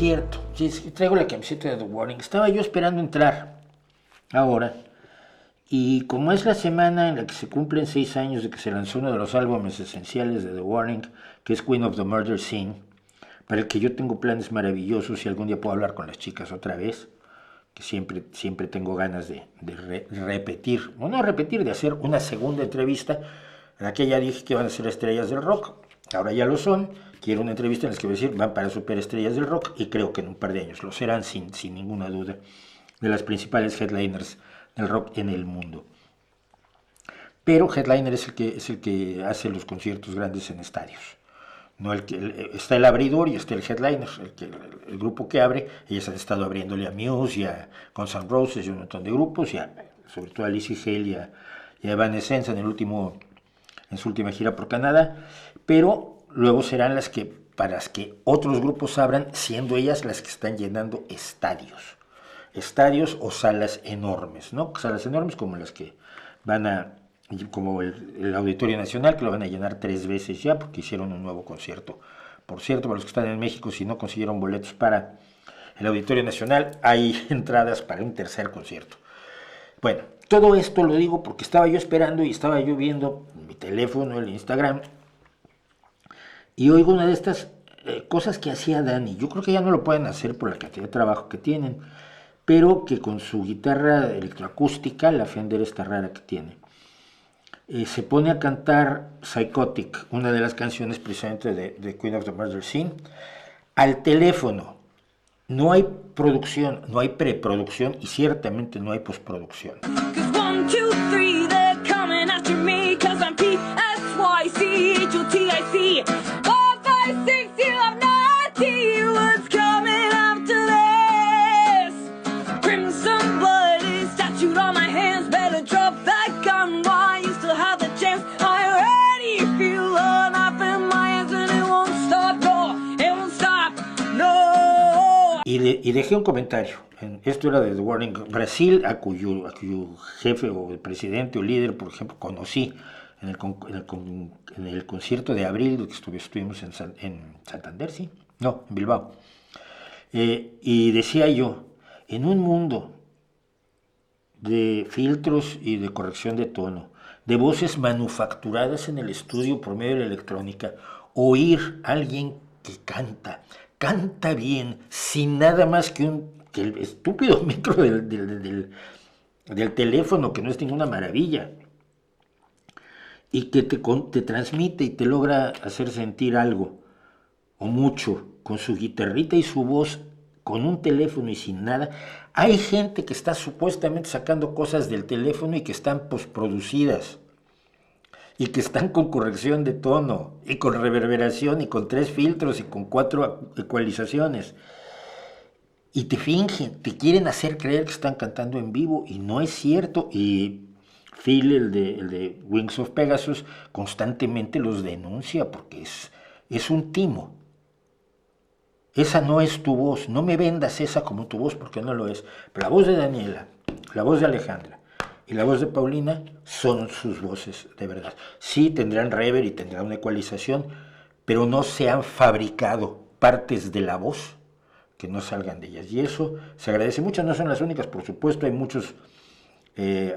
cierto, sí, traigo la camiseta de The Warning. Estaba yo esperando entrar ahora. Y como es la semana en la que se cumplen 6 años de que se lanzó uno de los álbumes esenciales de The Warning, que es Queen of the Murder Scene, para el que yo tengo planes maravillosos y algún día puedo hablar con las chicas otra vez, que siempre tengo ganas de repetir, o no repetir, de hacer una segunda entrevista, en la que ya dije que van a ser estrellas del rock, ahora ya lo son. Quiero una entrevista en la que voy a decir van para superestrellas del rock, y creo que en un par de años lo serán sin ninguna duda, de las principales headliners del rock en el mundo. Pero headliner es el que hace los conciertos grandes en estadios. No está el abridor y está el headliner, el grupo que abre. Ellos han estado abriéndole a Muse y a Guns N' Roses y un montón de grupos, y sobre todo a Lizzy Hale y a Evanescence en su última gira por Canadá. Pero luego serán para las que otros grupos abran, siendo ellas las que están llenando estadios o salas enormes, ¿no? Salas enormes como las que como el Auditorio Nacional, que lo van a llenar 3 veces ya, porque hicieron un nuevo concierto. Por cierto, para los que están en México, si no consiguieron boletos para el Auditorio Nacional, hay entradas para un tercer concierto. Bueno, todo esto lo digo porque estaba yo esperando y estaba yo viendo mi teléfono, el Instagram, y oigo una de estas cosas que hacía Dani. Yo creo que ya no lo pueden hacer por la cantidad de trabajo que tienen, pero que con su guitarra electroacústica, la Fender esta rara que tiene, se pone a cantar Psychotic, una de las canciones precisamente de Queen of the Murder Scene, al teléfono. No hay producción, no hay preproducción y ciertamente no hay postproducción. Y dejé un comentario. Esto era de The Warning Brasil, a cuyo jefe o presidente o líder, por ejemplo, conocí en el concierto de abril que estuvimos en Santander, ¿sí? No, en Bilbao. Y decía yo, en un mundo de filtros y de corrección de tono, de voces manufacturadas en el estudio por medio de la electrónica, oír a alguien que canta bien, sin nada más que el estúpido micro del teléfono, que no es ninguna maravilla, y que te transmite y te logra hacer sentir algo, o mucho, con su guitarrita y su voz, con un teléfono y sin nada. Hay gente que está supuestamente sacando cosas del teléfono y que están postproducidas, y que están con corrección de tono, y con reverberación, y con 3 filtros, y con 4 ecualizaciones. Y te te quieren hacer creer que están cantando en vivo, y no es cierto. Y Phil, el de Wings of Pegasus, constantemente los denuncia, porque es un timo. Esa no es tu voz, no me vendas esa como tu voz, porque no lo es. Pero la voz de Daniela, la voz de Alejandra y la voz de Paulina son sus voces de verdad. Sí, tendrán reverb y tendrán una ecualización, pero no se han fabricado partes de la voz que no salgan de ellas. Y eso se agradece mucho. No son las únicas, por supuesto, hay muchos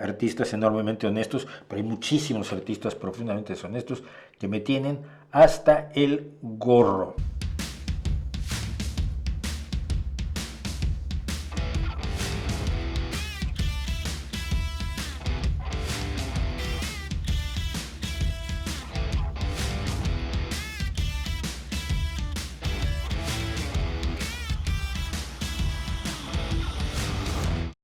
artistas enormemente honestos, pero hay muchísimos artistas profundamente deshonestos que me tienen hasta el gorro.